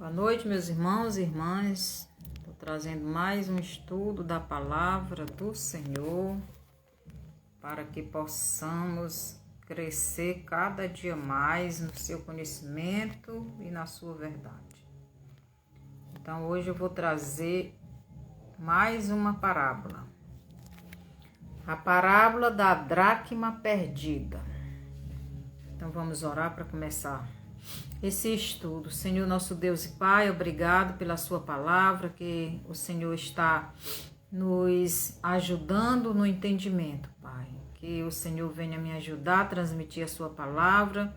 Boa noite, meus irmãos e irmãs. Estou trazendo mais um estudo da palavra do Senhor para que possamos crescer cada dia mais no seu conhecimento e na sua verdade. Então, hoje eu vou trazer mais uma parábola. A parábola da dracma perdida. Então, vamos orar para começar esse estudo. Senhor, nosso Deus e Pai, obrigado pela sua palavra, que o Senhor está nos ajudando no entendimento, Pai. Que o Senhor venha me ajudar a transmitir a sua palavra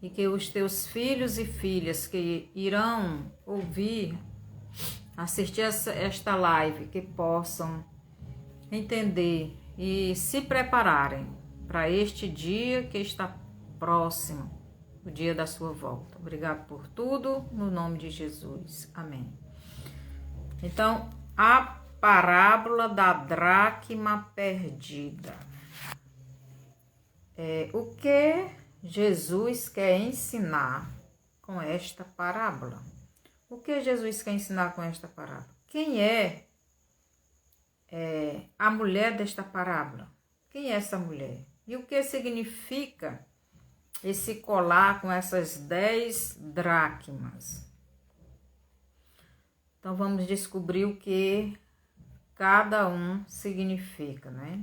e que os teus filhos e filhas que irão ouvir, assistir esta live, que possam entender e se prepararem para este dia que está próximo, o dia da sua volta. Obrigado por tudo, no nome de Jesus. Amém. Então, a parábola da dracma perdida. O que Jesus quer ensinar com esta parábola? O que Jesus quer ensinar com esta parábola? Quem é a mulher desta parábola? Quem é essa mulher? E o que significa esse colar com essas 10 dracmas? Então, vamos descobrir o que cada um significa, né?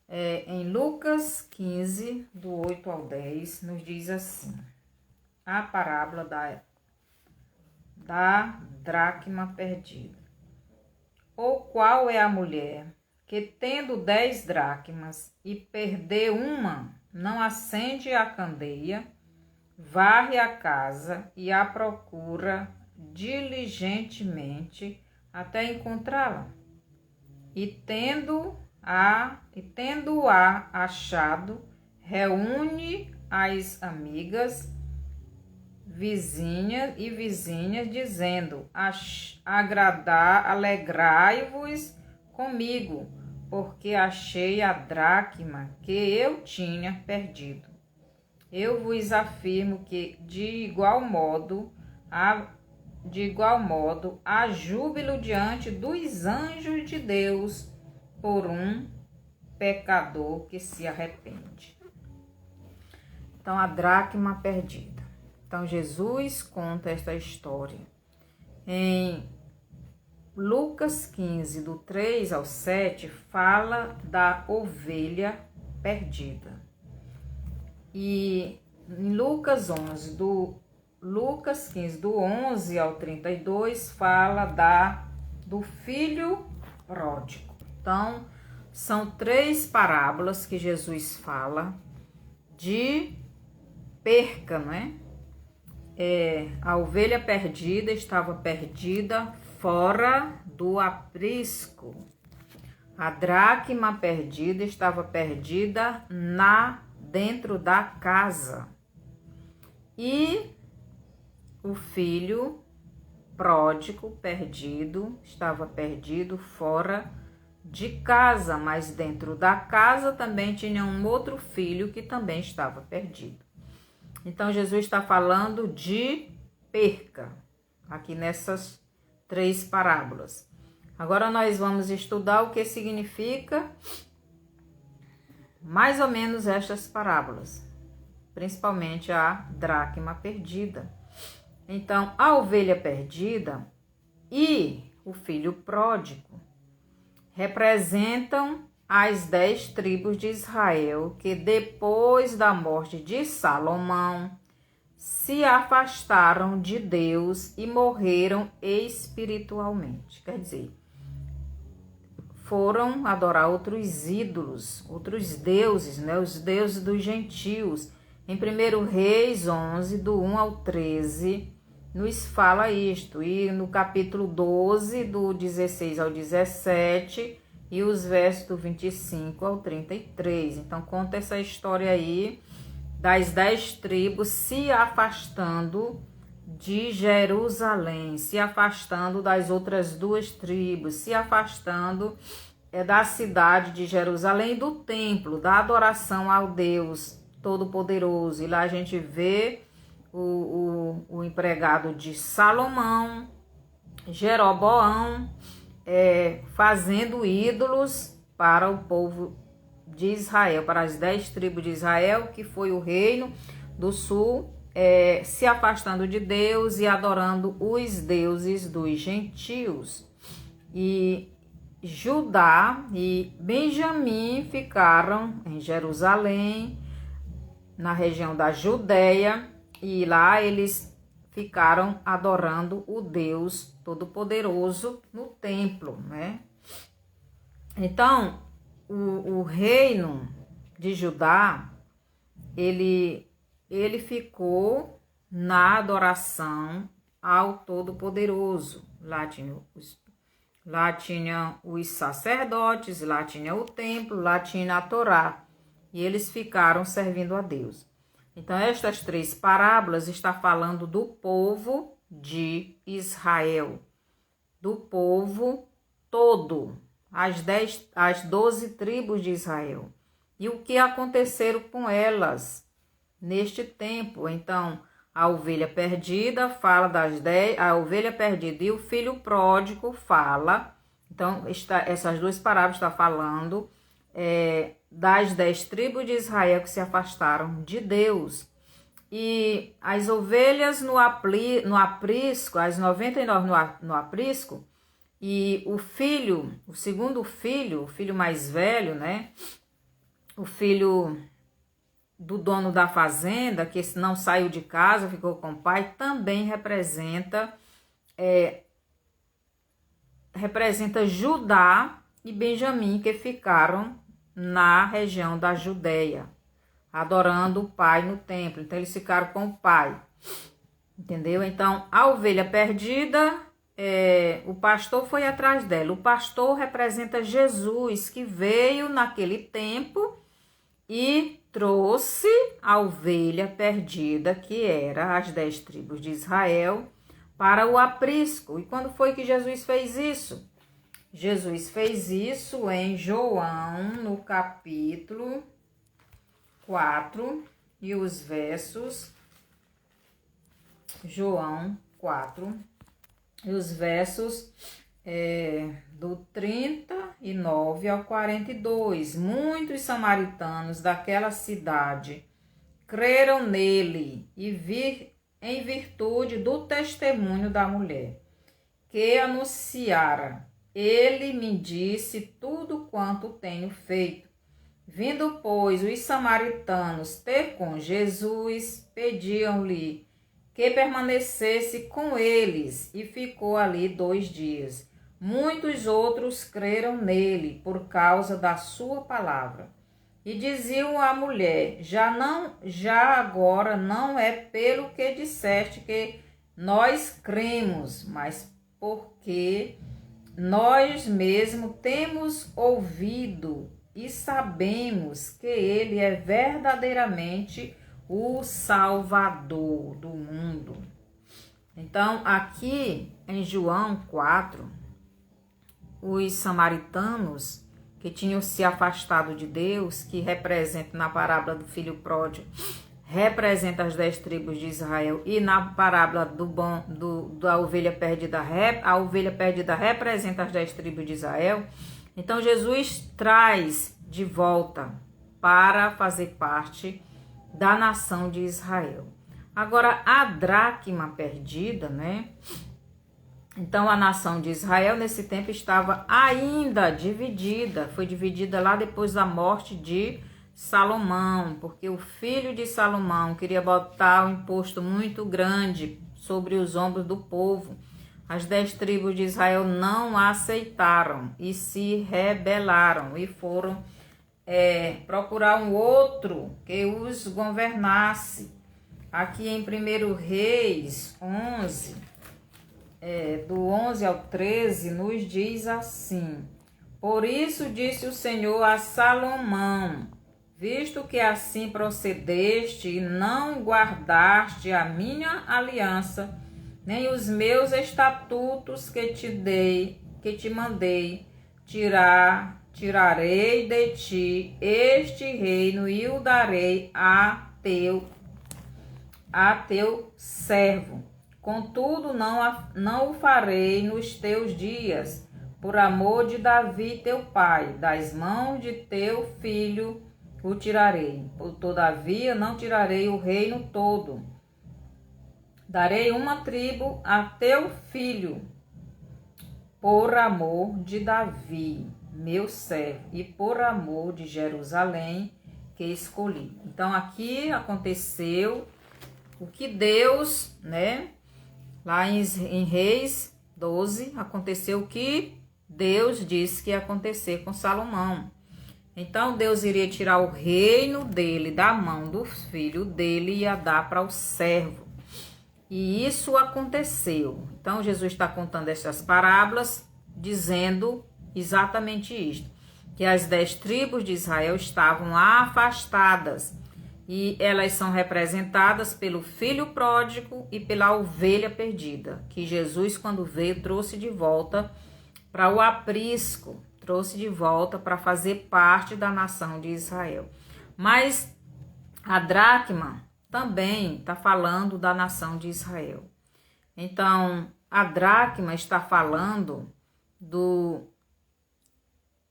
Em Lucas 15, do 8 ao 10, nos diz assim: a parábola da dracma perdida. Ou qual é a mulher que, tendo 10 dracmas e perder uma, não acende a candeia, varre a casa e a procura diligentemente até encontrá-la? E tendo-a achado, reúne as amigas, vizinhas, dizendo: alegrai-vos comigo, porque achei a dracma que eu tinha perdido. Eu vos afirmo que de igual modo há júbilo diante dos anjos de Deus por um pecador que se arrepende. Então, a dracma perdida. Então, Jesus conta esta história em Lucas 15, do 3 ao 7, fala da ovelha perdida. E em Lucas 15, do 11 ao 32, fala do filho pródigo. Então, são 3 parábolas que Jesus fala de perca, não é? A ovelha perdida estava perdida fora do aprisco. A dracma perdida estava perdida dentro da casa. E o filho pródigo perdido estava perdido fora de casa, mas dentro da casa também tinha um outro filho que também estava perdido. Então, Jesus está falando de perca aqui nessas 3 parábolas. Agora nós vamos estudar o que significa mais ou menos estas parábolas, principalmente a dracma perdida. Então, a ovelha perdida e o filho pródigo representam as 10 tribos de Israel que, depois da morte de Salomão, se afastaram de Deus e morreram espiritualmente. Quer dizer, foram adorar outros ídolos, outros deuses, né? Os deuses dos gentios. Em 1 Reis 11, do 1 ao 13, nos fala isto. E no capítulo 12, do 16 ao 17, e os versos do 25 ao 33. Então, conta essa história aí das 10 tribos se afastando de Jerusalém, se afastando das outras 2 tribos, se afastando da cidade de Jerusalém, do templo, da adoração ao Deus Todo-Poderoso. E lá a gente vê o empregado de Salomão, Jeroboão, fazendo ídolos para o povo de Israel, para as 10 tribos de Israel, que foi o reino do sul, se afastando de Deus e adorando os deuses dos gentios. E Judá e Benjamim ficaram em Jerusalém, na região da Judéia, e lá eles ficaram adorando o Deus Todo-Poderoso no templo, né? Então, o reino de Judá, ele ficou na adoração ao Todo-Poderoso. Lá tinha os sacerdotes, lá tinha o templo, lá tinha a Torá. E eles ficaram servindo a Deus. Então, estas 3 parábolas estão falando do povo de Israel, do povo todo, as 12 tribos de Israel. E o que aconteceram com elas neste tempo. Então, a ovelha perdida fala das 10, a ovelha perdida e o filho pródigo fala. Então, essas 2 parábolas estão falando das 10 tribos de Israel que se afastaram de Deus. E as ovelhas no aprisco, as 99 no aprisco, e o segundo filho, o filho mais velho, né? O filho do dono da fazenda, que não saiu de casa, ficou com o pai, também representa Judá e Benjamim, que ficaram na região da Judéia, adorando o pai no templo. Então, eles ficaram com o pai, entendeu? Então, a ovelha perdida, o pastor foi atrás dela. O pastor representa Jesus, que veio naquele tempo e trouxe a ovelha perdida, que era as 10 tribos de Israel, para o aprisco. E quando foi que Jesus fez isso? Jesus fez isso em João, no capítulo 4, e os versos, João 4, e os versos do 39 ao 42. Muitos samaritanos daquela cidade creram nele em virtude do testemunho da mulher, que anunciara: ele me disse tudo quanto tenho feito. Vindo, pois, os samaritanos ter com Jesus, pediam-lhe que permanecesse com eles, e ficou ali 2 dias. Muitos outros creram nele por causa da sua palavra. E diziam à mulher: já agora não é pelo que disseste que nós cremos, mas porque nós mesmos temos ouvido e sabemos que ele é verdadeiramente o Salvador do mundo. Então, aqui em João 4, os samaritanos que tinham se afastado de Deus, que representa na parábola do filho pródigo, representa as 10 tribos de Israel, e na parábola da ovelha perdida, a ovelha perdida representa as 10 tribos de Israel. Então, Jesus traz de volta para fazer parte da nação de Israel. Agora, a dracma perdida, né? Então, a nação de Israel, nesse tempo, estava ainda dividida. Foi dividida lá depois da morte de Salomão, porque o filho de Salomão queria botar um imposto muito grande sobre os ombros do povo. As 10 tribos de Israel não aceitaram e se rebelaram e foram procurar um outro que os governasse. Aqui em 1 Reis 11, do 11 ao 13, nos diz assim: por isso disse o Senhor a Salomão: visto que assim procedeste e não guardaste a minha aliança, nem os meus estatutos que te mandei, tirarei de ti este reino e o darei a teu a teu servo. Contudo, não o farei nos teus dias, por amor de Davi teu pai, das mãos de teu filho o tirarei. Todavia, não tirarei o reino todo. Darei uma tribo a teu filho, por amor de Davi, meu servo, e por amor de Jerusalém, que escolhi. Então, aqui aconteceu o que Deus, né? Lá em Reis 12, aconteceu o que Deus disse que ia acontecer com Salomão. Então, Deus iria tirar o reino dele da mão do filho dele e ia dar para o servo. E isso aconteceu. Então, Jesus está contando essas parábolas, dizendo exatamente isto. Que as 10 tribos de Israel estavam afastadas. E elas são representadas pelo filho pródigo e pela ovelha perdida. Que Jesus, quando veio, trouxe de volta para o aprisco. Trouxe de volta para fazer parte da nação de Israel. Mas a dracma também está falando da nação de Israel. Então, a dracma está falando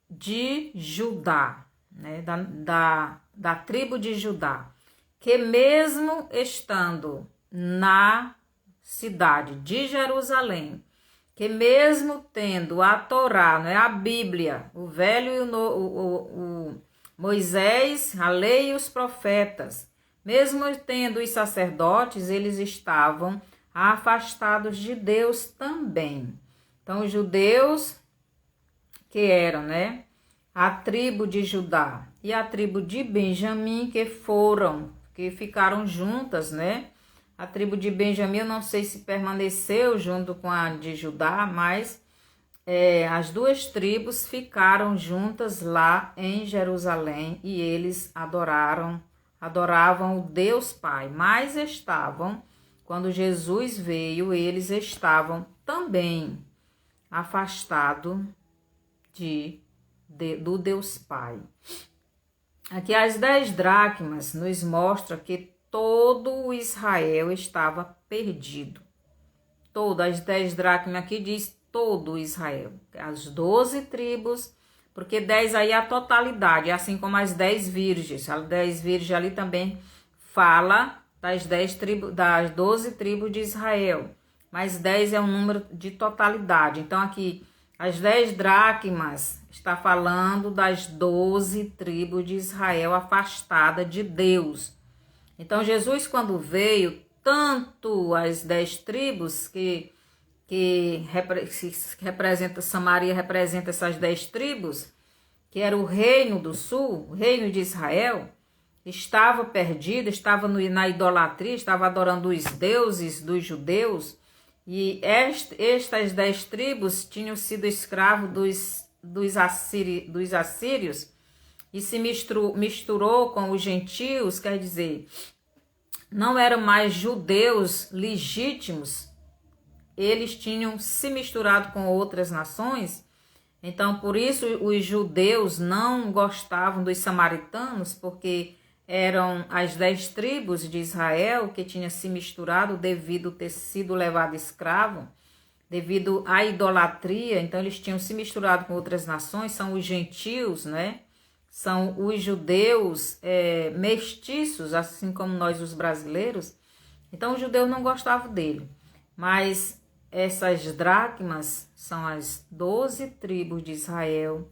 de Judá, né? da tribo de Judá, que mesmo estando na cidade de Jerusalém, que mesmo tendo a Torá, né, a Bíblia, o Velho e o Moisés, a lei e os profetas, mesmo tendo os sacerdotes, eles estavam afastados de Deus também. Então, os judeus, que eram, né, a tribo de Judá e a tribo de Benjamim, que ficaram juntas, né? A tribo de Benjamim, eu não sei se permaneceu junto com a de Judá, mas as duas tribos ficaram juntas lá em Jerusalém e eles adoravam o Deus Pai, mas quando Jesus veio, eles estavam também afastados do Deus Pai. Aqui as 10 dracmas nos mostra que todo o Israel estava perdido. As 10 dracmas aqui diz todo o Israel. As 12 tribos, porque 10 aí é a totalidade, assim como as 10 virgens. As 10 virgens ali também fala das 12 tribos de Israel. Mas 10 é um número de totalidade. Então aqui as 10 dracmas está falando das 12 tribos de Israel afastada de Deus. Então, Jesus, quando veio, tanto as 10 tribos que representa Samaria, representa essas 10 tribos, que era o reino do sul, o reino de Israel, estava perdido, estava na idolatria, estava adorando os deuses dos judeus, e estas 10 tribos tinham sido escravos dos assírios, e se misturou com os gentios, quer dizer, não eram mais judeus legítimos, eles tinham se misturado com outras nações. Então, por isso os judeus não gostavam dos samaritanos, porque eram as 10 tribos de Israel que tinham se misturado devido a ter sido levado escravo, devido à idolatria. Então, eles tinham se misturado com outras nações, são os gentios, né? São os judeus mestiços, assim como nós os brasileiros. Então, os judeus não gostavam dele. Mas essas dracmas são as 12 tribos de Israel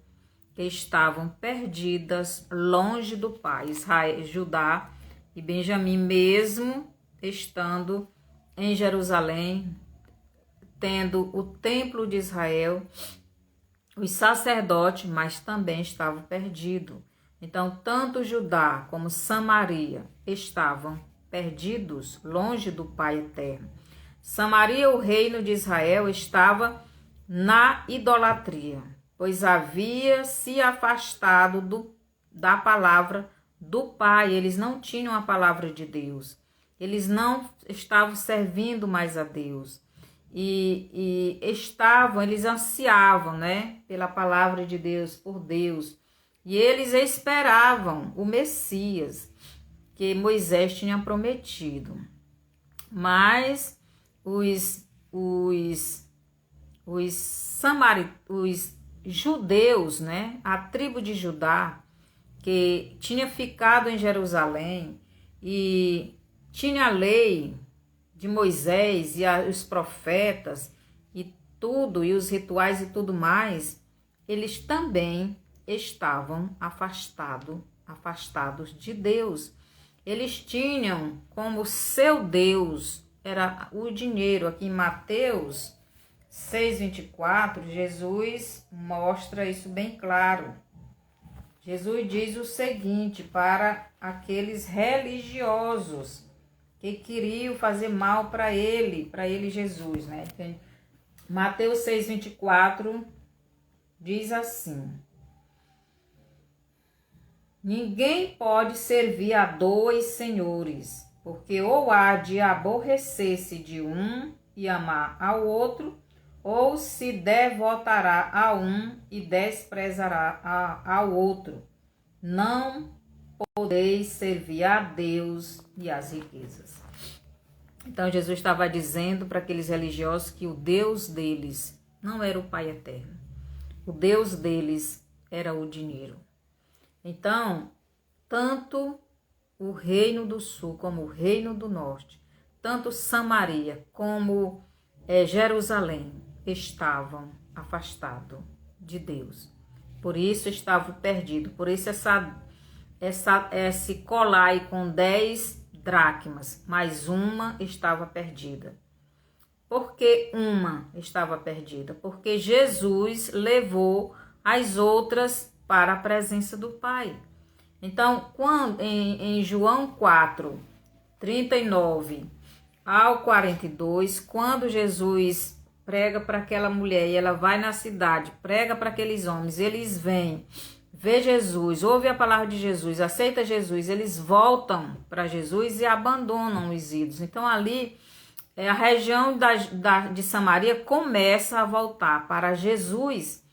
que estavam perdidas longe do Pai. Israel, Judá e Benjamim, mesmo estando em Jerusalém, tendo o templo de Israel, os sacerdotes, mas também estavam perdidos. Então, tanto Judá como Samaria estavam perdidos, longe do Pai eterno. Samaria, o reino de Israel, estava na idolatria, pois havia se afastado da palavra do Pai. Eles não tinham a palavra de Deus. Eles não estavam servindo mais a Deus. Eles ansiavam, né, pela palavra de Deus, por Deus. E eles esperavam o Messias que Moisés tinha prometido. Mas os judeus, né, a tribo de Judá, que tinha ficado em Jerusalém e tinha a lei de Moisés e os profetas e tudo, e os rituais e tudo mais, eles também estavam afastados de Deus. Eles tinham como seu Deus era o dinheiro. Aqui em Mateus 6:24, Jesus mostra isso bem claro. Jesus diz o seguinte para aqueles religiosos que queriam fazer mal para ele Jesus, né? Mateus 6:24 diz assim: ninguém pode servir a dois senhores, porque ou há de aborrecer-se de um e amar ao outro, ou se devotará a um e desprezará ao outro. Não podeis servir a Deus e às riquezas. Então Jesus estava dizendo para aqueles religiosos que o Deus deles não era o Pai eterno. O Deus deles era o dinheiro. Então, tanto o reino do sul como o reino do norte, tanto Samaria como Jerusalém, estavam afastados de Deus. Por isso estavam perdidos. Por isso esse colar com 10 dracmas, mas uma estava perdida. Por que uma estava perdida? Porque Jesus levou as outras para a presença do Pai. Então, quando em João 4, 39 ao 42, quando Jesus prega para aquela mulher e ela vai na cidade, prega para aqueles homens, eles vêm, vê Jesus, ouve a palavra de Jesus, aceita Jesus, eles voltam para Jesus e abandonam os ídolos. Então ali a região de Samaria começa a voltar para Jesus.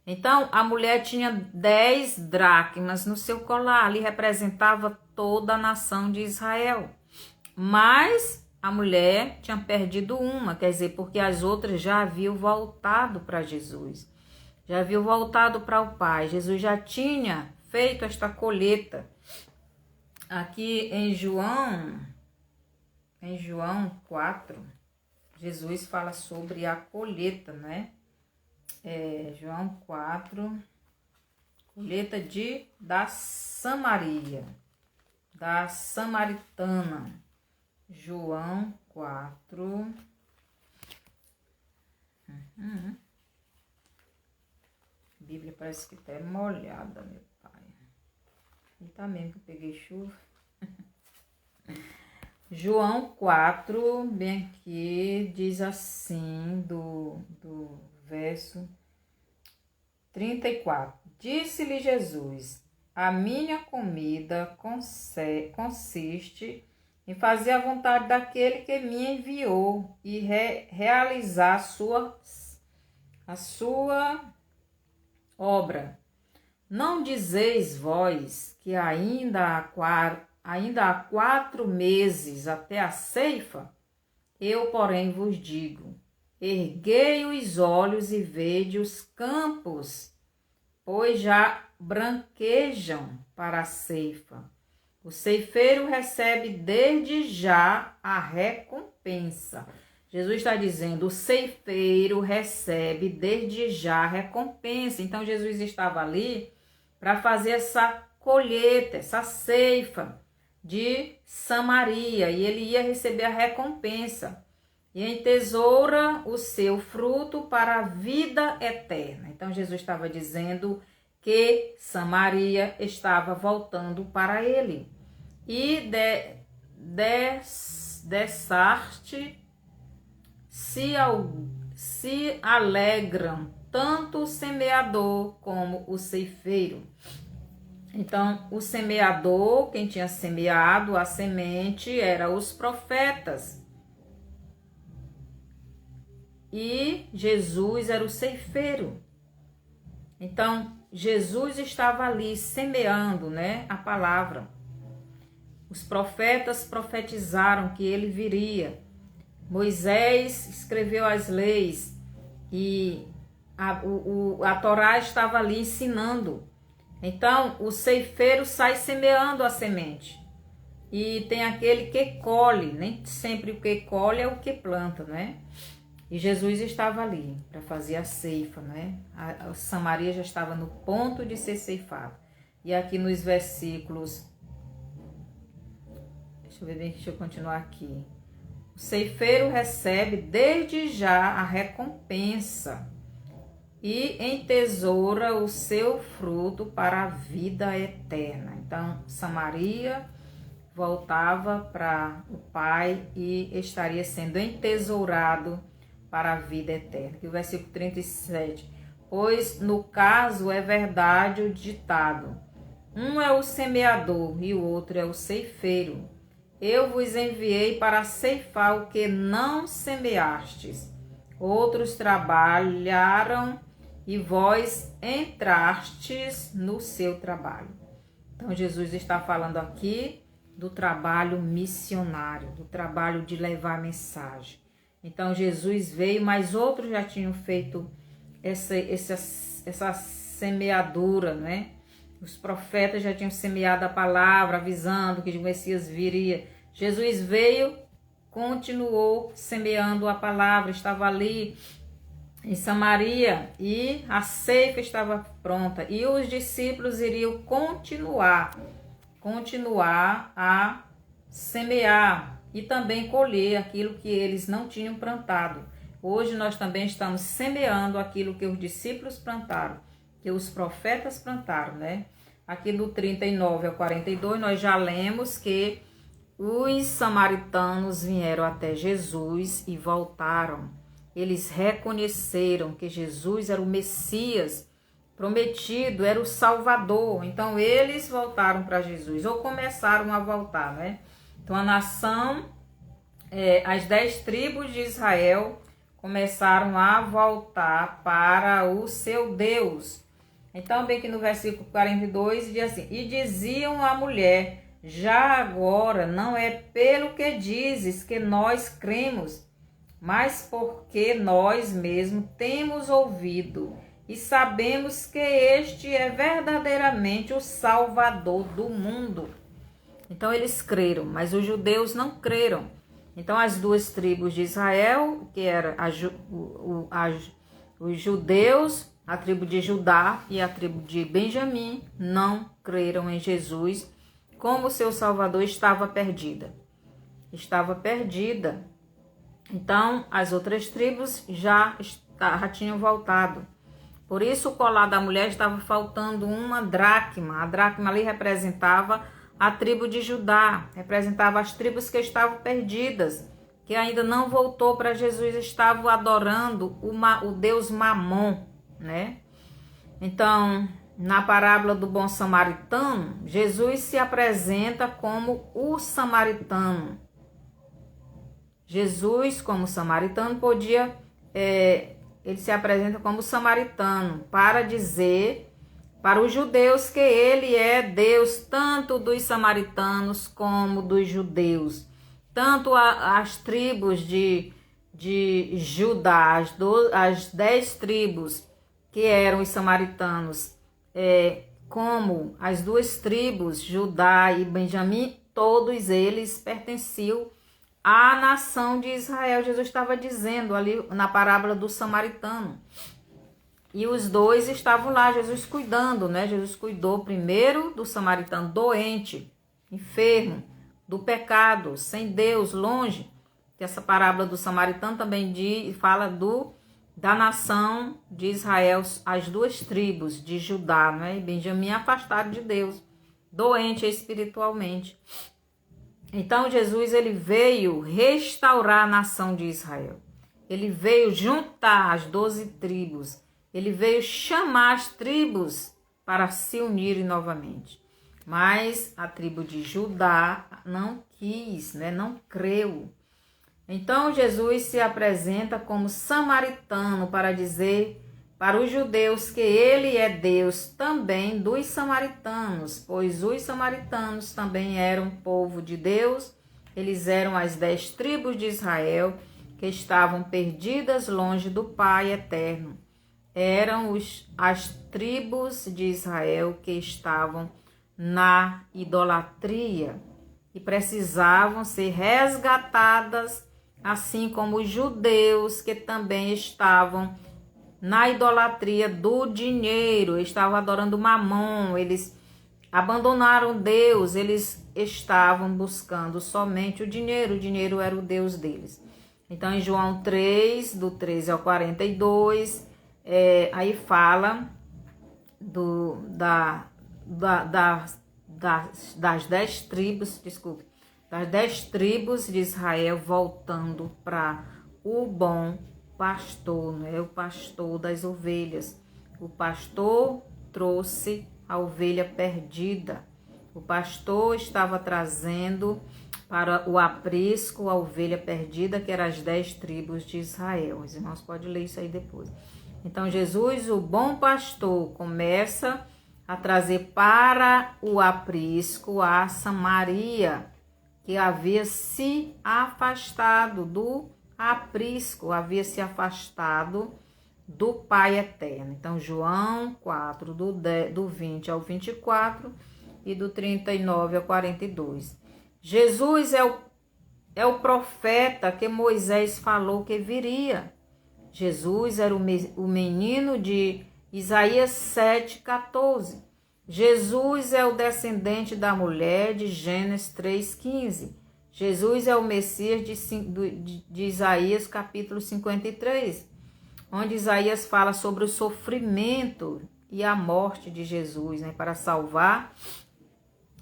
Então a mulher tinha 10 dracmas no seu colar, ali representava toda a nação de Israel. Mas a mulher tinha perdido uma, quer dizer, porque as outras já haviam voltado para Jesus, já haviam voltado para o Pai. Jesus já tinha feito esta colheita. Aqui em João 4, Jesus fala sobre a colheita, né? João 4, colheita da Samaria, da Samaritana. João 4. A Bíblia parece que tá molhada, meu pai. E tá mesmo que eu peguei chuva. João 4, bem aqui, diz assim, do verso 34. Disse-lhe Jesus: a minha comida consiste em fazer a vontade daquele que me enviou e realizar a sua obra. Não dizeis vós que ainda há 4 meses até a ceifa? Eu, porém, vos digo: erguei os olhos e vede os campos, pois já branquejam para a ceifa. O ceifeiro recebe desde já a recompensa. Jesus está dizendo, o ceifeiro recebe desde já a recompensa. Então Jesus estava ali para fazer essa colheita, essa ceifa de Samaria, e ele ia receber a recompensa. E entesoura o seu fruto para a vida eterna. Então Jesus estava dizendo que Samaria estava voltando para ele. E dessarte se alegram tanto o semeador como o ceifeiro. Então, o semeador, quem tinha semeado a semente, eram os profetas. E Jesus era o ceifeiro. Então, Jesus estava ali semeando, né, a palavra. Os profetas profetizaram que ele viria. Moisés escreveu as leis e a Torá estava ali ensinando. Então, o ceifeiro sai semeando a semente. E tem aquele que colhe, nem sempre o que colhe é o que planta, né? E Jesus estava ali para fazer a ceifa, né? A Samaria já estava no ponto de ser ceifada. E aqui nos versículos, deixa eu ver bem, deixa eu continuar aqui. O ceifeiro recebe desde já a recompensa e entesoura o seu fruto para a vida eterna. Então, Samaria voltava para o Pai e estaria sendo entesourado para a vida eterna. Aqui o versículo 37. Pois no caso é verdade o ditado: um é o semeador e o outro é o ceifeiro. Eu vos enviei para ceifar o que não semeastes. Outros trabalharam e vós entrastes no seu trabalho. Então Jesus está falando aqui do trabalho missionário, do trabalho de levar a mensagem. Então Jesus veio, mas outros já tinham feito essa semeadura, né? Os profetas já tinham semeado a palavra, avisando que o Messias viria. Jesus veio, continuou semeando a palavra, estava ali em Samaria e a ceifa estava pronta. E os discípulos iriam continuar a semear e também colher aquilo que eles não tinham plantado. Hoje nós também estamos semeando aquilo que os discípulos plantaram, que os profetas plantaram, né? Aqui do 39 ao 42 nós já lemos que os samaritanos vieram até Jesus e voltaram. Eles reconheceram que Jesus era o Messias prometido, era o Salvador. Então eles voltaram para Jesus, ou começaram a voltar, né? Então a nação, as 10 tribos de Israel começaram a voltar para o seu Deus. Então, bem que no versículo 42 diz assim: e diziam à mulher: já agora não é pelo que dizes que nós cremos, mas porque nós mesmos temos ouvido e sabemos que este é verdadeiramente o Salvador do mundo. Então eles creram, mas os judeus não creram. Então as 2 tribos de Israel, que eram os judeus, a tribo de Judá e a tribo de Benjamim, não creram em Jesus, como seu Salvador estava perdida. Estava perdida. Então as outras tribos já tinham voltado. Por isso o colar da mulher estava faltando uma dracma. A dracma ali representava a tribo de Judá, representava as tribos que estavam perdidas, que ainda não voltou para Jesus, estavam adorando o Deus Mamon, né? Então, na parábola do bom samaritano, Jesus se apresenta como o samaritano. Jesus, como samaritano, ele se apresenta como samaritano para dizer para os judeus que ele é Deus tanto dos samaritanos como dos judeus. Tanto as tribos de Judá, as 10 tribos que eram os samaritanos, como as 2 tribos, Judá e Benjamim, todos eles pertenciam à nação de Israel. Jesus estava dizendo ali na parábola do samaritano. E os 2 estavam lá, Jesus cuidando, né? Jesus cuidou primeiro do samaritano doente, enfermo, do pecado, sem Deus, longe. Que essa parábola do samaritano também fala da nação de Israel, as 2 tribos de Judá, né? E Benjamim afastado de Deus, doente espiritualmente. Então Jesus ele veio restaurar a nação de Israel. Ele veio juntar as 12 tribos. Ele veio chamar as tribos para se unirem novamente. Mas a tribo de Judá não quis, né? Não creu. Então Jesus se apresenta como samaritano para dizer para os judeus que ele é Deus também dos samaritanos, pois os samaritanos também eram povo de Deus, eles eram as 10 tribos de Israel que estavam perdidas longe do Pai eterno. Eram as tribos de Israel que estavam na idolatria e precisavam ser resgatadas, assim como os judeus que também estavam na idolatria do dinheiro, estavam adorando Mamon, eles abandonaram Deus, eles estavam buscando somente o dinheiro era o Deus deles. Então, em João 3, do 13 ao 42, aí fala das 10 tribos, das 10 tribos de Israel voltando para o bom pastor, né? O pastor das ovelhas. O pastor trouxe a ovelha perdida. O pastor estava trazendo para o aprisco a ovelha perdida, que eram as 10 tribos de Israel. Os irmãos podem ler isso aí depois. Então, Jesus, o bom pastor, começa a trazer para o aprisco a Samaria, que havia se afastado do aprisco, havia se afastado do Pai eterno. Então, João 4, do 20 ao 24 e do 39 ao 42. Jesus é o profeta que Moisés falou que viria. Jesus era o menino de Isaías 7,14. Jesus é o descendente da mulher de Gênesis 3,15. Jesus é o Messias de Isaías capítulo 53, onde Isaías fala sobre o sofrimento e a morte de Jesus, né, para salvar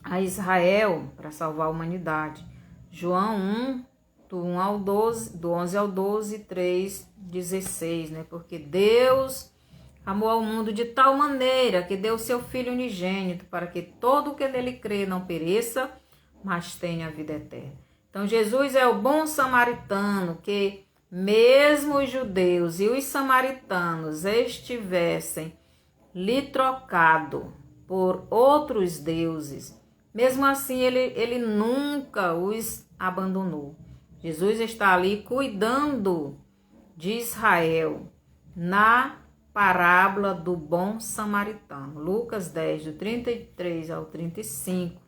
a Israel, para salvar a humanidade. João 1, do 11 ao 12, 3, 16, né? Porque Deus amou ao mundo de tal maneira que deu seu Filho unigênito para que todo o que nele crê não pereça, mas tenha a vida eterna. Então Jesus é o bom samaritano que mesmo os judeus e os samaritanos estivessem lhe trocado por outros deuses, mesmo assim ele nunca os abandonou. Jesus está ali cuidando de Israel na parábola do bom samaritano, Lucas 10, do 33 ao 35.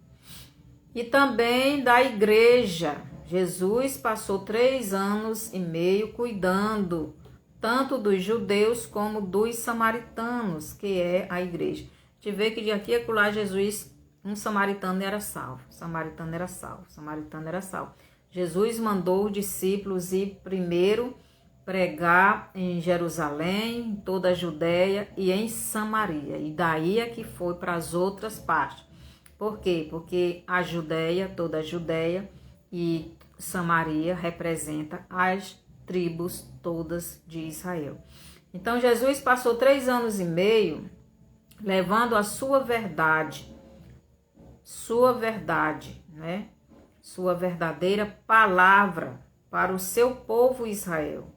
E também da igreja. Jesus passou 3 anos e meio cuidando tanto dos judeus como dos samaritanos, que é a igreja. A gente vê que de aqui a acolá Jesus, um samaritano era salvo. Samaritano era salvo. Jesus mandou os discípulos ir primeiro pregar em Jerusalém, em toda a Judéia e em Samaria. E daí é que foi para as outras partes. Por quê? Porque a Judéia, toda a Judéia e Samaria representa as tribos todas de Israel. Então Jesus passou 3 anos e meio levando a sua verdade, né? Sua verdadeira palavra para o seu povo Israel,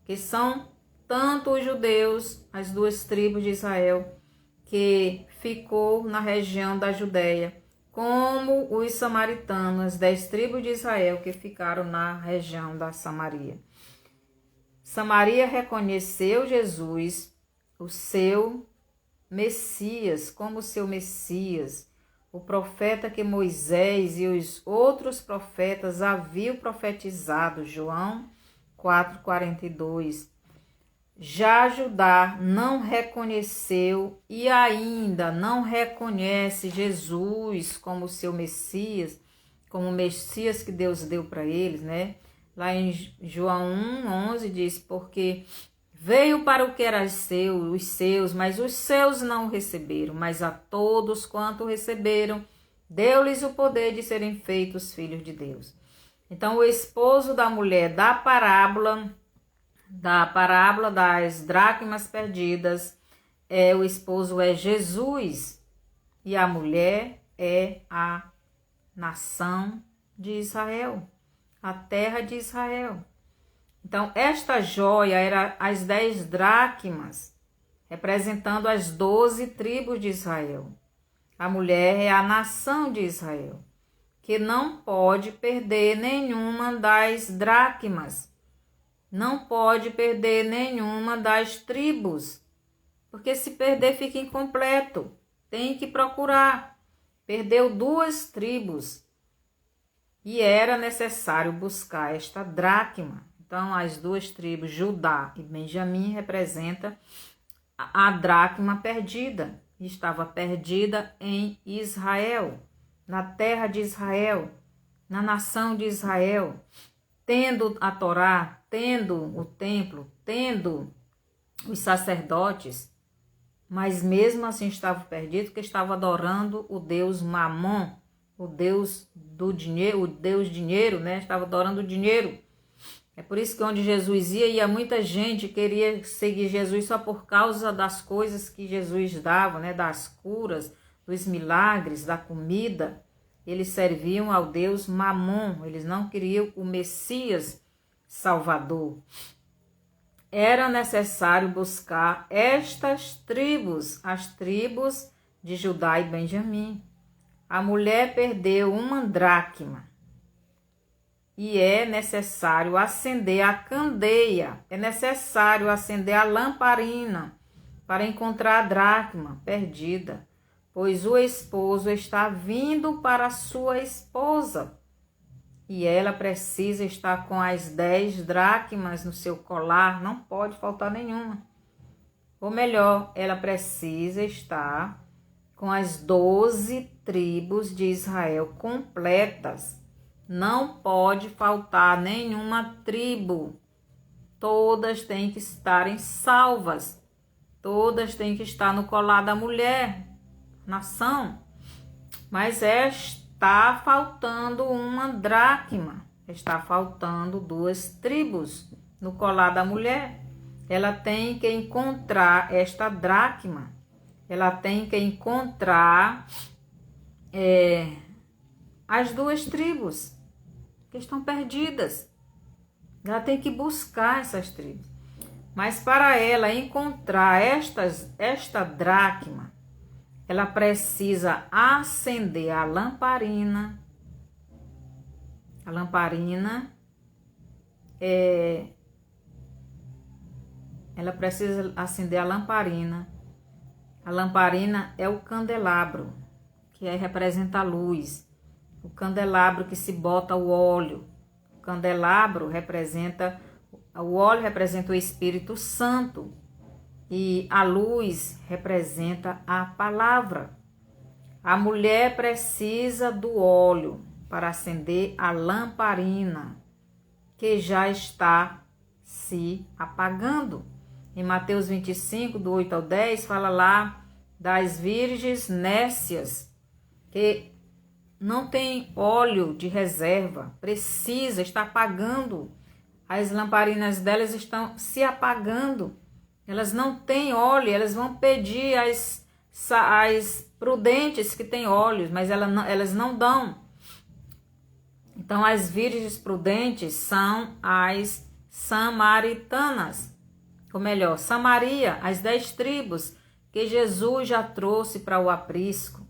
que são tanto os judeus, as 2 tribos de Israel, que ficou na região da Judéia, como os samaritanos, as 10 tribos de Israel, que ficaram na região da Samaria. Samaria reconheceu Jesus, o seu Messias, como seu Messias, o profeta que Moisés e os outros profetas haviam profetizado, João 4,42. Já Judá não reconheceu e ainda não reconhece Jesus como seu Messias, como o Messias que Deus deu para eles, né? Lá em João 1,11 diz, porque veio para o que era os seus, mas os seus não o receberam, mas a todos quanto o receberam, deu-lhes o poder de serem feitos filhos de Deus. Então, o esposo da mulher da parábola das dracmas perdidas, o esposo é Jesus e a mulher é a nação de Israel, a terra de Israel. Então, esta joia era as 10 dracmas, representando as 12 tribos de Israel. A mulher é a nação de Israel, que não pode perder nenhuma das dracmas, Não pode perder nenhuma das tribos, porque se perder fica incompleto. Tem que procurar. Perdeu 2 tribos e era necessário buscar esta dracma. Então, as 2 tribos, Judá e Benjamim, representam a dracma perdida. Estava perdida em Israel, na terra de Israel, na nação de Israel, tendo a Torá, tendo o templo, tendo os sacerdotes, mas mesmo assim estava perdido, porque estava adorando o Deus Mamon, o Deus do dinheiro, o Deus dinheiro, né? Estava adorando o dinheiro. É por isso que onde Jesus ia muita gente queria seguir Jesus só por causa das coisas que Jesus dava, né? Das curas, dos milagres, da comida. Eles serviam ao Deus Mamon, eles não queriam o Messias Salvador. Era necessário buscar estas tribos, as tribos de Judá e Benjamim. A mulher perdeu uma dracma e é necessário acender a candeia, é necessário acender a lamparina para encontrar a dracma perdida, pois o esposo está vindo para a sua esposa e ela precisa estar com as 10 dracmas no seu colar, não pode faltar nenhuma. Ou melhor, ela precisa estar com as 12 tribos de Israel completas. Não pode faltar nenhuma tribo. Todas têm que estarem salvas. Todas têm que estar no colar da mulher, nação. Mas está faltando uma dracma. Está faltando 2 tribos no colar da mulher. Ela tem que encontrar esta dracma. Ela tem que encontrar as 2 tribos que estão perdidas. Ela tem que buscar essas tribos. Mas para ela encontrar esta dracma, ela precisa acender a lamparina. A lamparina ela precisa acender a lamparina. A lamparina é o candelabro, que representa a luz. O candelabro que se bota o óleo. O candelabro representa, o óleo representa o Espírito Santo. E a luz representa a palavra. A mulher precisa do óleo para acender a lamparina, que já está se apagando. Em Mateus 25, do 8 ao 10, fala lá das virgens nécias, que não tem óleo de reserva, está apagando. As lamparinas delas estão se apagando. Elas não têm óleo, elas vão pedir as prudentes que têm óleos, mas elas não dão. Então, as virgens prudentes são as samaritanas, ou melhor, Samaria, as 10 tribos que Jesus já trouxe para o aprisco,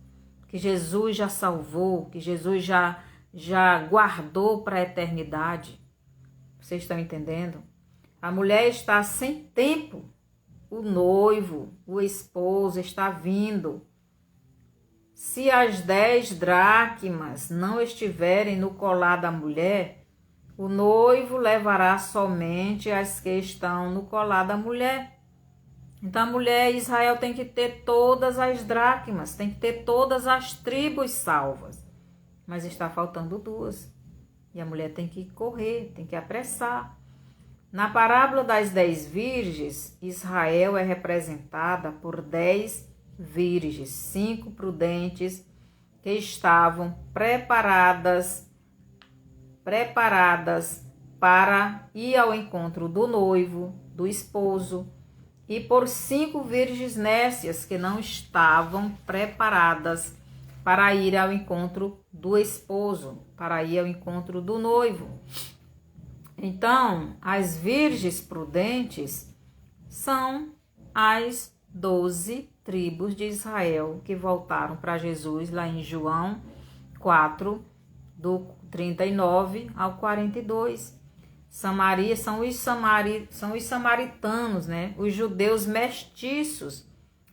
que Jesus já salvou, que Jesus já guardou para a eternidade. Vocês estão entendendo? A mulher está sem tempo. O noivo, o esposo está vindo. Se as 10 dracmas não estiverem no colar da mulher, o noivo levará somente as que estão no colar da mulher. Então a mulher Israel tem que ter todas as dracmas, tem que ter todas as tribos salvas. Mas está faltando 2. E a mulher tem que correr, tem que apressar. Na parábola das 10 virgens, Israel é representada por 10 virgens, 5 prudentes que estavam preparadas para ir ao encontro do noivo, do esposo, e por 5 virgens nécias que não estavam preparadas para ir ao encontro do esposo, para ir ao encontro do noivo. Então, as virgens prudentes são as 12 tribos de Israel que voltaram para Jesus lá em João 4, do 39 ao 42. Samaria são os samaritanos, né? Os judeus mestiços,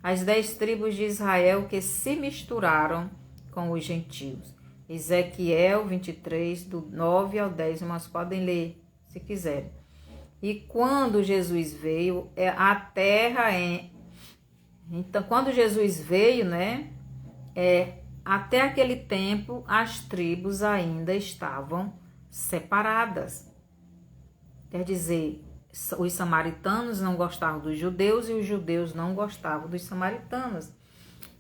as 10 tribos de Israel que se misturaram com os gentios. Ezequiel 23, do 9 ao 10, mas podem ler se quiserem. E quando Jesus veio, a terra então, quando Jesus veio, né? Até aquele tempo, as tribos ainda estavam separadas. Quer dizer, os samaritanos não gostavam dos judeus e os judeus não gostavam dos samaritanos.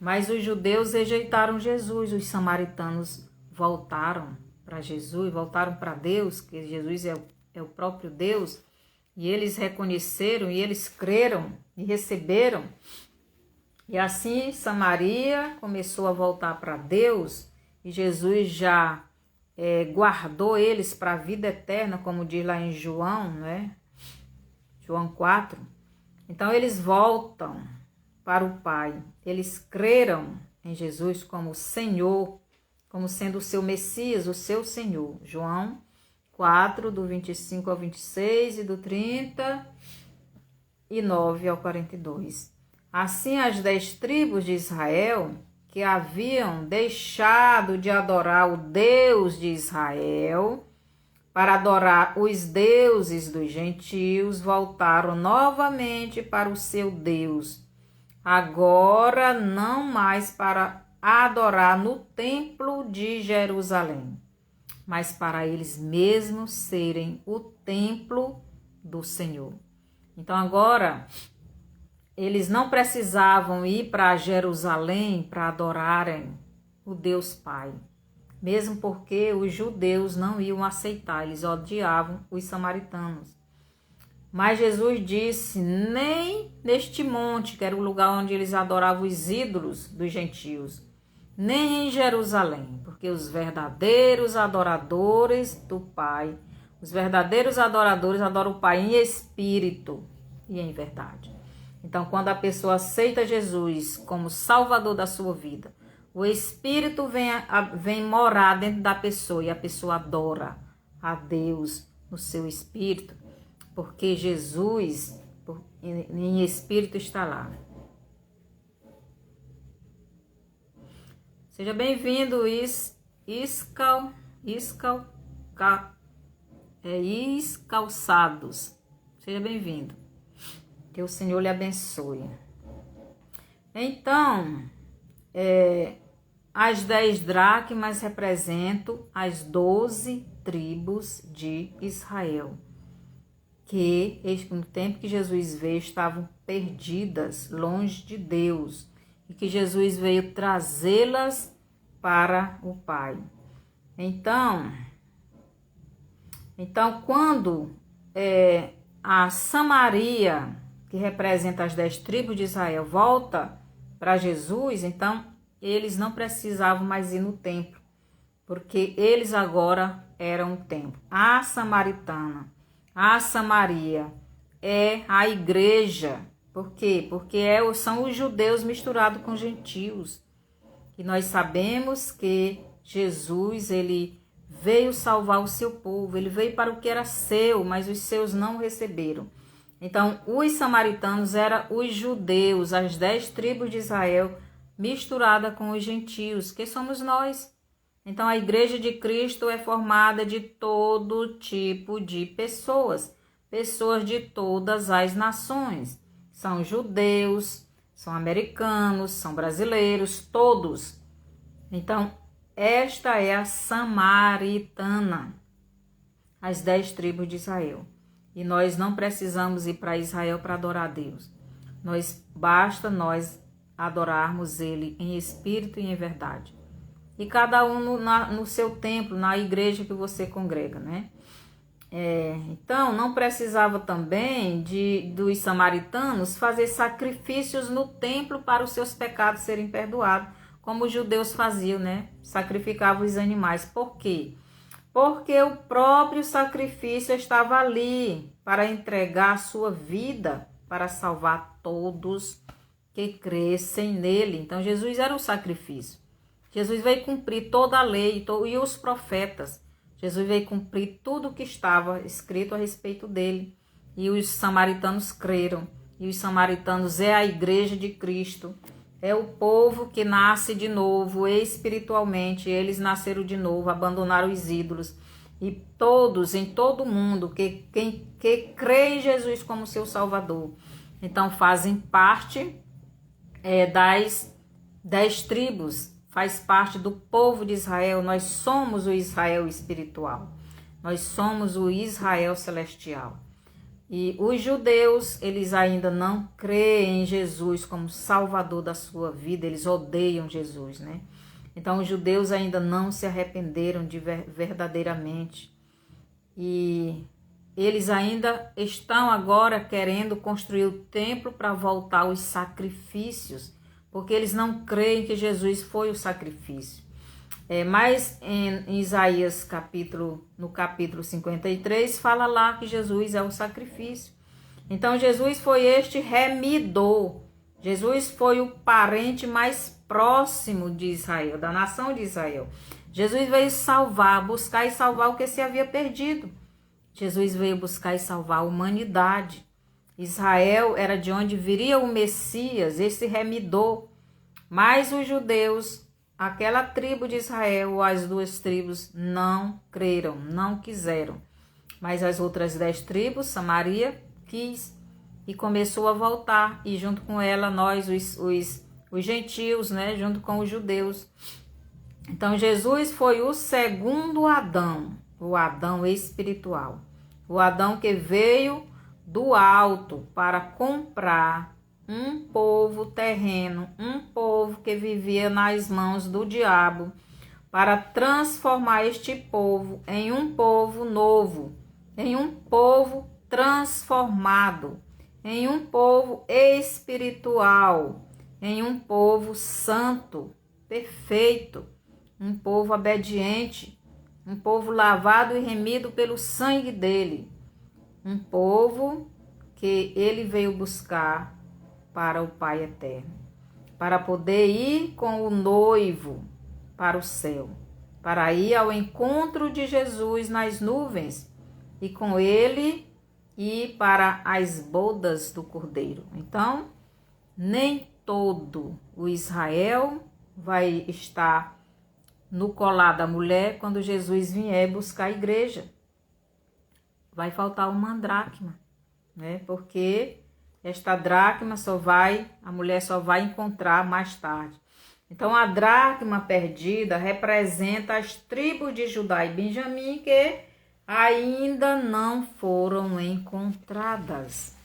Mas os judeus rejeitaram Jesus, os samaritanos voltaram para Jesus, voltaram para Deus, que Jesus é o próprio Deus, e eles reconheceram e eles creram e receberam. E assim Samaria começou a voltar para Deus e Jesus já guardou eles para a vida eterna, como diz lá em João, né? João 4. Então eles voltam para o Pai. Eles creram em Jesus como Senhor, como sendo o seu Messias, o seu Senhor. João 4, do 25 ao 26 e do 39 ao 42. Assim, as 10 tribos de Israel, que haviam deixado de adorar o Deus de Israel para adorar os deuses dos gentios, voltaram novamente para o seu Deus. Agora não mais para adorar no templo de Jerusalém, mas para eles mesmos serem o templo do Senhor. Então agora eles não precisavam ir para Jerusalém para adorarem o Deus Pai, mesmo porque os judeus não iam aceitar, eles odiavam os samaritanos. Mas Jesus disse, nem neste monte, que era o lugar onde eles adoravam os ídolos dos gentios, nem em Jerusalém, porque os verdadeiros adoradores do Pai, os verdadeiros adoradores adoram o Pai em espírito e em verdade. Então, quando a pessoa aceita Jesus como Salvador da sua vida, o Espírito vem morar dentro da pessoa e a pessoa adora a Deus no seu espírito, porque Jesus em espírito está lá. Seja bem-vindo, Iscalçados. Seja bem-vindo. Que o Senhor lhe abençoe. Então, as 10 dracmas representam as 12 tribos de Israel, que no tempo que Jesus veio estavam perdidas, longe de Deus, e que Jesus veio trazê-las para o Pai. Então quando a Samaria, que representa as 10 tribos de Israel, volta para Jesus, então eles não precisavam mais ir no templo, porque eles agora eram o templo. A samaritana, a Samaria é a igreja. Por quê? Porque são os judeus misturados com gentios. E nós sabemos que Jesus, ele veio salvar o seu povo, ele veio para o que era seu, mas os seus não receberam. Então, os samaritanos eram os judeus, as 10 tribos de Israel, misturada com os gentios, que somos nós. Então, a igreja de Cristo é formada de todo tipo de pessoas, pessoas de todas as nações. São judeus, são americanos, são brasileiros, todos. Então, esta é a samaritana, as 10 tribos de Israel. E nós não precisamos ir para Israel para adorar a Deus. Basta nós adorarmos Ele em espírito e em verdade. E cada um no seu templo, na igreja que você congrega, né? Então, não precisava também dos samaritanos fazer sacrifícios no templo para os seus pecados serem perdoados, como os judeus faziam, né? Sacrificavam os animais. Por quê? Porque o próprio sacrifício estava ali para entregar a sua vida para salvar todos que crescem nele. Então, Jesus era o sacrifício. Jesus veio cumprir toda a lei e os profetas. Jesus veio cumprir tudo o que estava escrito a respeito dele. E os samaritanos creram. E os samaritanos é a igreja de Cristo. É o povo que nasce de novo espiritualmente. Eles nasceram de novo, abandonaram os ídolos. E todos, em todo o mundo, que crê em Jesus como seu Salvador, então fazem parte das 10 tribos, faz parte do povo de Israel. Nós somos o Israel espiritual. Nós somos o Israel celestial. E os judeus, eles ainda não creem em Jesus como Salvador da sua vida, eles odeiam Jesus, né? Então os judeus ainda não se arrependeram verdadeiramente. E eles ainda estão agora querendo construir o templo para voltar aos sacrifícios, porque eles não creem que Jesus foi o sacrifício. Mas em Isaías no capítulo 53, fala lá que Jesus é o sacrifício. Então Jesus foi este remidor. Jesus foi o parente mais próximo de Israel, da nação de Israel. Jesus veio salvar, buscar e salvar o que se havia perdido. Jesus veio buscar e salvar a humanidade. Israel era de onde viria o Messias, esse remidor. Mas os judeus, aquela tribo de Israel, as 2 tribos, não creram, não quiseram. Mas as outras 10 tribos, Samaria, quis e começou a voltar. E junto com ela, nós, os gentios, né, junto com os judeus. Então, Jesus foi o segundo Adão, o Adão espiritual. O Adão que veio do alto para comprar um povo terreno, um povo que vivia nas mãos do diabo, para transformar este povo em um povo novo, em um povo transformado, em um povo espiritual, em um povo santo, perfeito, um povo obediente, um povo lavado e remido pelo sangue dele, um povo que ele veio buscar para o Pai eterno, para poder ir com o noivo para o céu, para ir ao encontro de Jesus nas nuvens e com ele ir para as bodas do Cordeiro. Então, nem todo o Israel vai estar no colar da mulher quando Jesus vier buscar a igreja. Vai faltar uma dracma, né? Porque esta dracma a mulher só vai encontrar mais tarde. Então a dracma perdida representa as tribos de Judá e Benjamim que ainda não foram encontradas.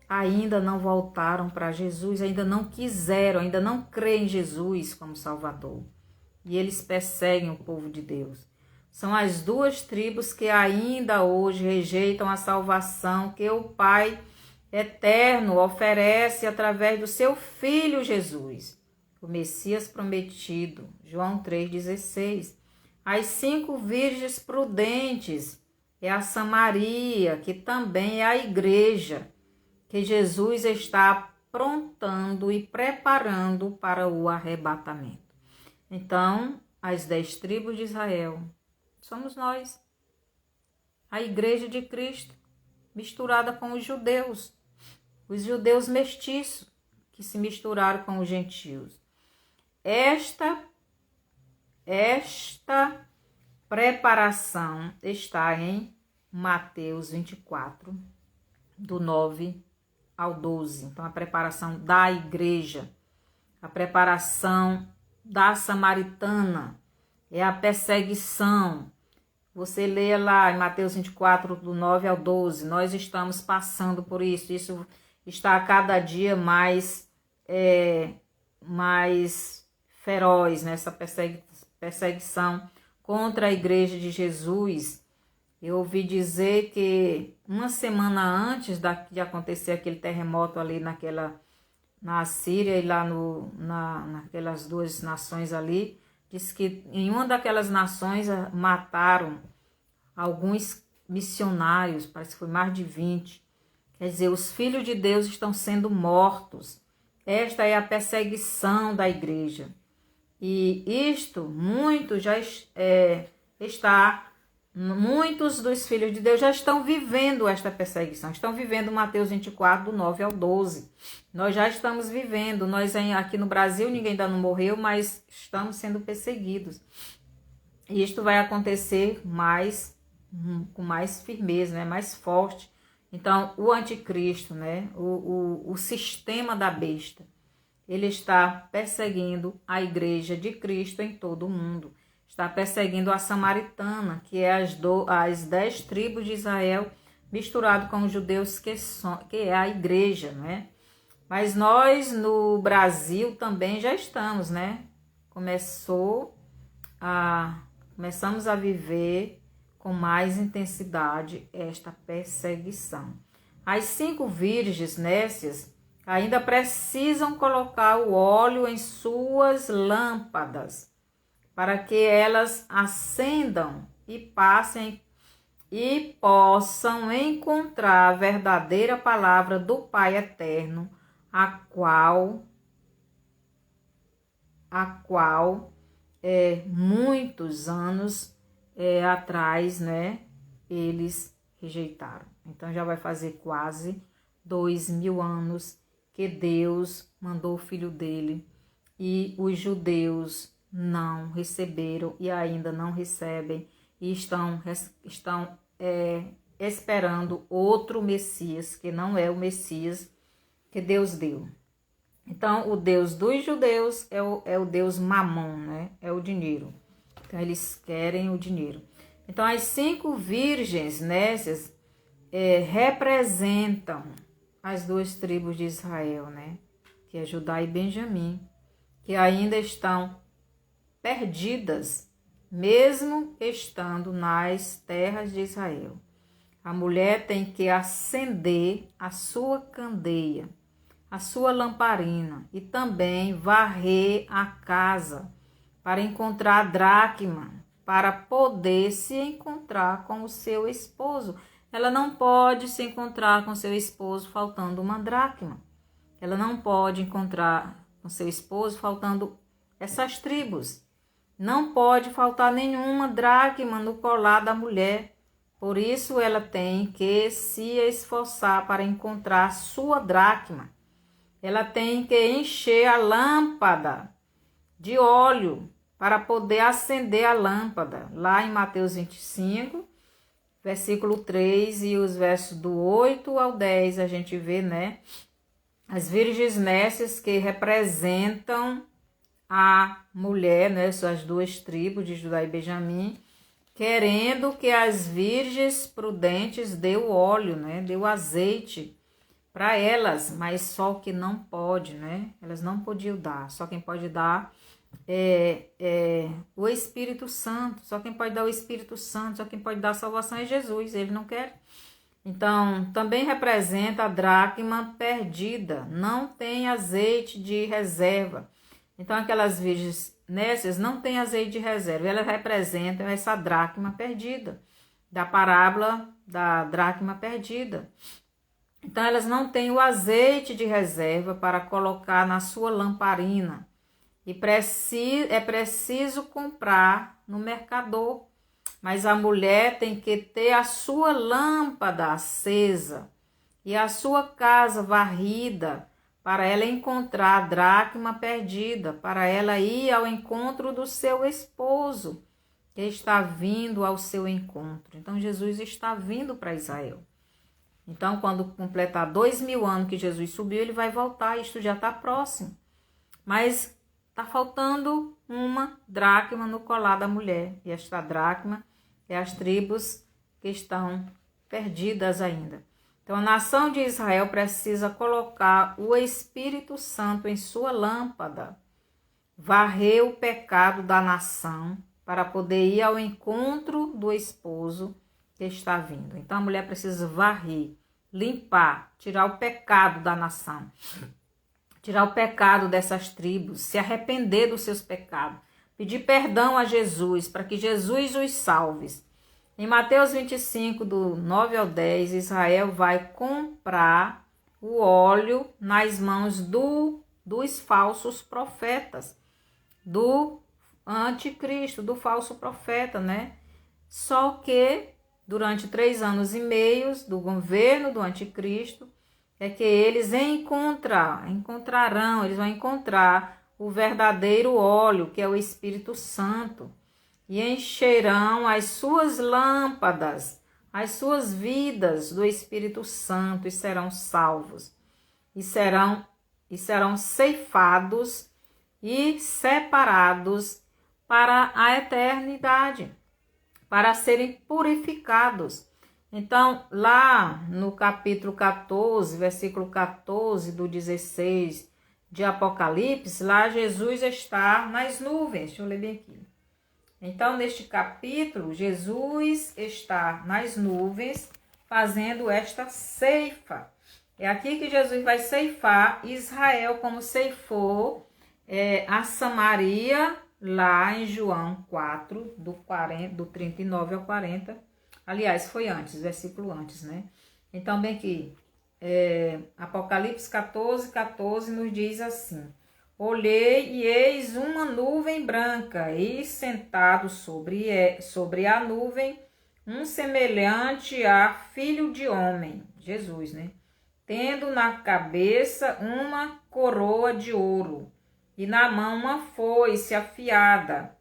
Ainda não voltaram para Jesus, ainda não quiseram, ainda não creem em Jesus como Salvador. E eles perseguem o povo de Deus. São as 2 tribos que ainda hoje rejeitam a salvação que o Pai eterno oferece através do seu Filho Jesus, o Messias prometido, João 3,16. As 5 virgens prudentes é a Samaria, que também é a igreja, que Jesus está aprontando e preparando para o arrebatamento. Então, as 10 tribos de Israel somos nós, a igreja de Cristo, misturada com os judeus mestiços, que se misturaram com os gentios. Esta preparação está em Mateus 24, do 9 ao 12. Então, a preparação da igreja, a preparação da samaritana, é a perseguição. Você lê lá em Mateus 24, do 9 ao 12, nós estamos passando por isso. Isso está a cada dia mais feroz, nessa perseguição contra a igreja de Jesus. Eu ouvi dizer que uma semana antes de acontecer aquele terremoto ali na Síria e lá naquelas 2 nações ali, diz que em uma daquelas nações mataram alguns missionários, parece que foi mais de 20. Quer dizer, os filhos de Deus estão sendo mortos. Esta é a perseguição da igreja. E isto muito já está muitos dos filhos de Deus já estão vivendo esta perseguição, estão vivendo Mateus 24, do 9 ao 12. Nós já estamos vivendo, nós aqui no Brasil ninguém ainda não morreu, mas estamos sendo perseguidos. E isto vai acontecer com mais firmeza, né? Mais forte. Então, o anticristo, né? O sistema da besta, ele está perseguindo a igreja de Cristo em todo o mundo. Está perseguindo a samaritana, que é as 10 tribos de Israel, misturado com os judeus, que é a igreja, né? Mas nós, no Brasil, também já estamos, né? Começamos a viver com mais intensidade esta perseguição. As 5 virgens nécias ainda precisam colocar o óleo em suas lâmpadas, para que elas acendam e passem e possam encontrar a verdadeira palavra do Pai Eterno, a qual muitos anos atrás, né, eles rejeitaram. Então já vai fazer quase 2000 anos que Deus mandou o Filho dele e os judeus não receberam e ainda não recebem e estão esperando outro Messias, que não é o Messias que Deus deu. Então, o Deus dos judeus é o Deus Mamon, né? É o dinheiro. Então, eles querem o dinheiro. Então, as 5 virgens nécias representam as 2 tribos de Israel, né? Que é Judá e Benjamim, que ainda estão perdidas, mesmo estando nas terras de Israel. A mulher tem que acender a sua candeia, a sua lamparina, e também varrer a casa para encontrar a dracma, para poder se encontrar com o seu esposo. Ela não pode se encontrar com seu esposo faltando uma dracma. Ela não pode encontrar com seu esposo faltando essas tribos. Não pode faltar nenhuma dracma no colar da mulher. Por isso ela tem que se esforçar para encontrar sua dracma. Ela tem que encher a lâmpada de óleo para poder acender a lâmpada. Lá em Mateus 25, versículo 3 e os versos do 8 ao 10, a gente vê, né? As virgens nécias que representam a mulher, né? São as 2 tribos de Judá e Benjamim, querendo que as virgens prudentes dê o óleo, né? Dê o azeite para elas, mas só que não pode, né? Elas não podiam dar. Só quem pode dar o Espírito Santo. Só quem pode dar o Espírito Santo, só quem pode dar a salvação é Jesus. Ele não quer. Então, também representa a dracma perdida. Não tem azeite de reserva. Então, aquelas virgens nécias não têm azeite de reserva. Elas representam essa dracma perdida, da parábola da dracma perdida. Então, elas não têm o azeite de reserva para colocar na sua lamparina. E é preciso comprar no mercador. Mas a mulher tem que ter a sua lâmpada acesa e a sua casa varrida para ela encontrar a dracma perdida, para ela ir ao encontro do seu esposo, que está vindo ao seu encontro. Então, Jesus está vindo para Israel. Então, quando completar 2000 anos que Jesus subiu, ele vai voltar. Isto já está próximo. Mas está faltando uma dracma no colar da mulher. E esta dracma é as tribos que estão perdidas ainda. Então, a nação de Israel precisa colocar o Espírito Santo em sua lâmpada, varrer o pecado da nação para poder ir ao encontro do esposo que está vindo. Então, a mulher precisa varrer, limpar, tirar o pecado da nação, tirar o pecado dessas tribos, se arrepender dos seus pecados, pedir perdão a Jesus, para que Jesus os salve. Em Mateus 25, do 9 ao 10, Israel vai comprar o óleo nas mãos dos falsos profetas, do anticristo, do falso profeta, né? Só que durante 3 anos e meio do governo do anticristo, é que eles eles vão encontrar o verdadeiro óleo, que é o Espírito Santo, e encherão as suas lâmpadas, as suas vidas do Espírito Santo, e serão salvos, e serão ceifados e separados para a eternidade, para serem purificados. Então, lá no capítulo 14, versículo 14 do 16 de Apocalipse, lá Jesus está nas nuvens. Deixa eu ler bem aqui. Então, neste capítulo, Jesus está nas nuvens fazendo esta ceifa. É aqui que Jesus vai ceifar Israel, como ceifou a Samaria, lá em João 4, do 39 ao 40. Aliás, foi antes, versículo antes, né? Então, bem aqui, Apocalipse 14, 14 nos diz assim: olhei e eis uma nuvem branca, e sentado sobre a nuvem, um semelhante a filho de homem, Jesus, né? Tendo na cabeça uma coroa de ouro, e na mão uma foice afiada.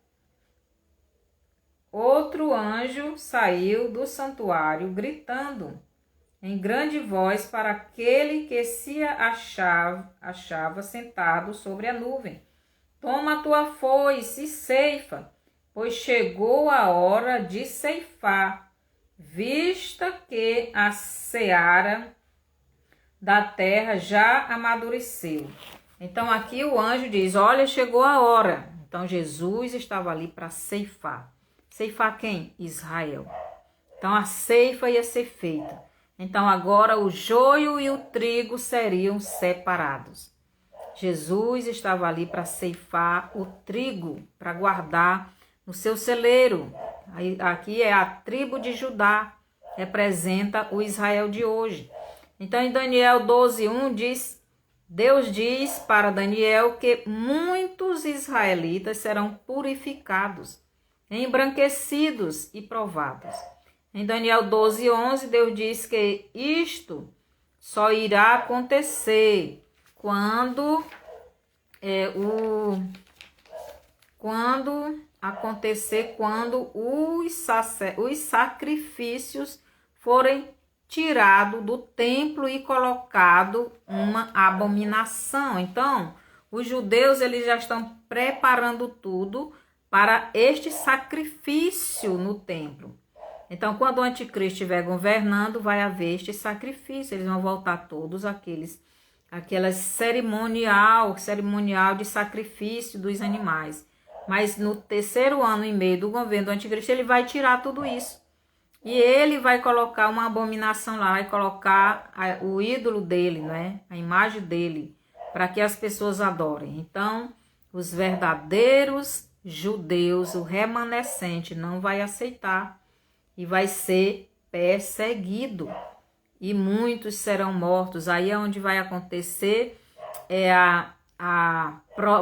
Outro anjo saiu do santuário, gritando em grande voz para aquele que se achava sentado sobre a nuvem: toma a tua foice e ceifa, pois chegou a hora de ceifar, vista que a seara da terra já amadureceu. Então aqui o anjo diz: olha, chegou a hora. Então Jesus estava ali para ceifar. Ceifar quem? Israel. Então a ceifa ia ser feita. Então agora o joio e o trigo seriam separados. Jesus estava ali para ceifar o trigo, para guardar no seu celeiro. Aqui é a tribo de Judá, representa o Israel de hoje. Então em Daniel 12:1 Deus diz para Daniel que muitos israelitas serão purificados, embranquecidos e provados. Em Daniel 12:11, Deus diz que isto só irá acontecer quando os sacrifícios forem tirados do templo e colocado uma abominação. Então, os judeus eles já estão preparando tudo para este sacrifício no templo. Então, quando o anticristo estiver governando, vai haver este sacrifício. Eles vão voltar todos aquelas cerimonial de sacrifício dos animais. Mas no 3º ano e meio do governo do anticristo, ele vai tirar tudo isso. E ele vai colocar uma abominação lá, vai colocar o ídolo dele, né? A imagem dele, para que as pessoas adorem. Então, os verdadeiros judeus, o remanescente, não vai aceitar e vai ser perseguido. E muitos serão mortos. Aí é onde vai acontecer,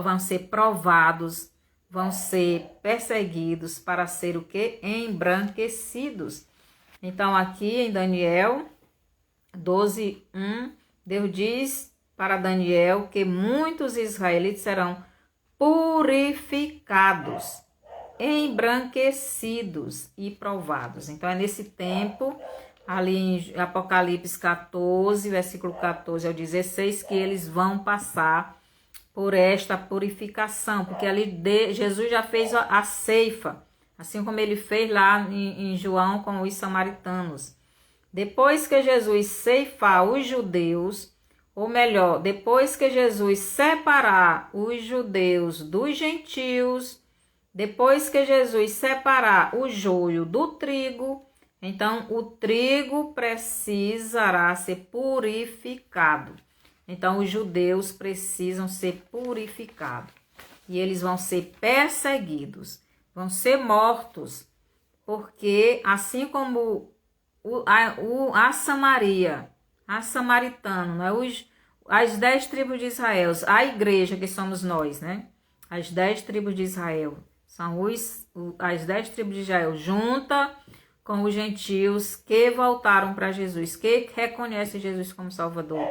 vão ser provados, vão ser perseguidos para ser o quê? Embranquecidos. Então aqui em Daniel 12:1, Deus diz para Daniel que muitos israelitas serão purificados, embranquecidos e provados. Então é nesse tempo, ali em Apocalipse 14, versículo 14 ao 16, que eles vão passar por esta purificação, porque ali Jesus já fez a ceifa, assim como ele fez lá em João com os samaritanos. Depois que Jesus ceifar os judeus, ou melhor, depois que Jesus separar os judeus dos gentios, depois que Jesus separar o joio do trigo, então o trigo precisará ser purificado. Então os judeus precisam ser purificados. E eles vão ser perseguidos, vão ser mortos, porque assim como a Samaria, a samaritano, né? As 10 tribos de Israel, a igreja que somos nós, né? As 10 tribos de Israel São as 10 tribos de Israel, junta com os gentios que voltaram para Jesus, que reconhecem Jesus como Salvador,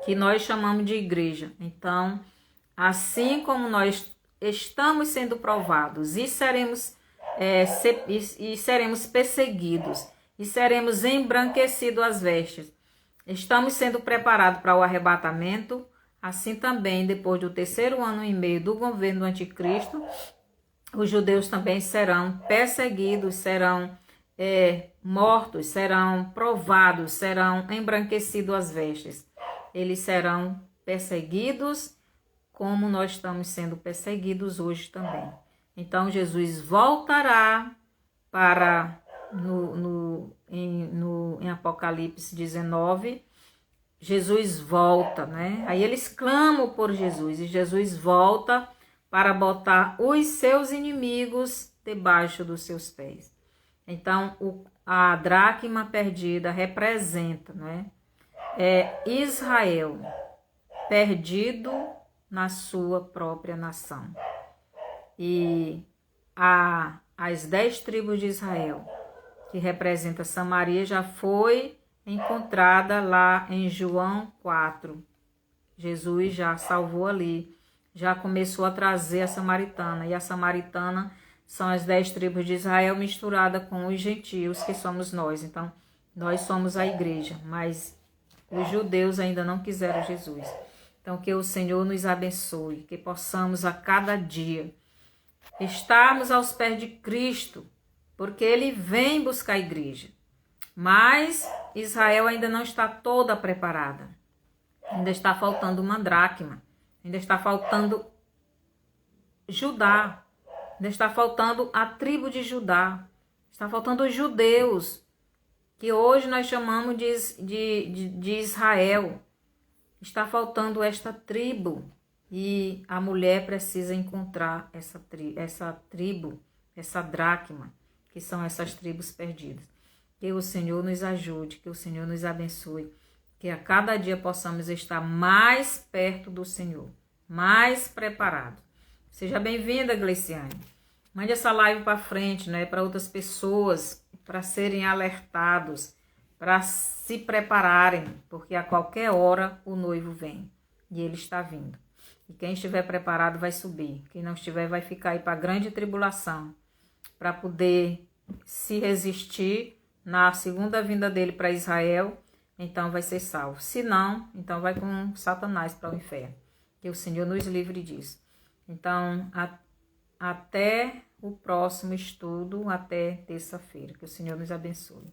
que nós chamamos de igreja. Então, assim como nós estamos sendo provados e seremos perseguidos e seremos embranquecidos as vestes, estamos sendo preparados para o arrebatamento. Assim também, depois do 3º ano e meio do governo do anticristo, os judeus também serão perseguidos, serão mortos, serão provados, serão embranquecidos as vestes. Eles serão perseguidos como nós estamos sendo perseguidos hoje também. Então, Jesus voltará para, em Apocalipse 19, Jesus volta, né? Aí eles clamam por Jesus e Jesus volta para botar os seus inimigos debaixo dos seus pés. Então, a dracma perdida representa, né? Israel perdido na sua própria nação. E as 10 tribos de Israel, que representa Samaria, já foi encontrada lá em João 4. Jesus já salvou ali, já começou a trazer a samaritana. E a samaritana são as 10 tribos de Israel misturada com os gentios, que somos nós. Então, nós somos a igreja, mas os judeus ainda não quiseram Jesus. Então, que o Senhor nos abençoe, que possamos a cada dia estarmos aos pés de Cristo, porque Ele vem buscar a igreja. Mas Israel ainda não está toda preparada. Ainda está faltando uma dracma. Ainda está faltando Judá. Ainda está faltando a tribo de Judá. Está faltando os judeus, que hoje nós chamamos de Israel. Está faltando esta tribo. E a mulher precisa encontrar essa tribo, essa dracma, que são essas tribos perdidas. Que o Senhor nos ajude, que o Senhor nos abençoe, que a cada dia possamos estar mais perto do Senhor, mais preparados. Seja bem-vinda, Gleiciane. Mande essa live para frente, né, para outras pessoas, para serem alertados, para se prepararem, porque a qualquer hora o noivo vem e ele está vindo. E quem estiver preparado vai subir, quem não estiver vai ficar aí para a grande tribulação, para poder se resistir na segunda vinda dele para Israel, então vai ser salvo. Se não, então vai com Satanás para o inferno. Que o Senhor nos livre disso. Então, até o próximo estudo, até terça-feira. Que o Senhor nos abençoe.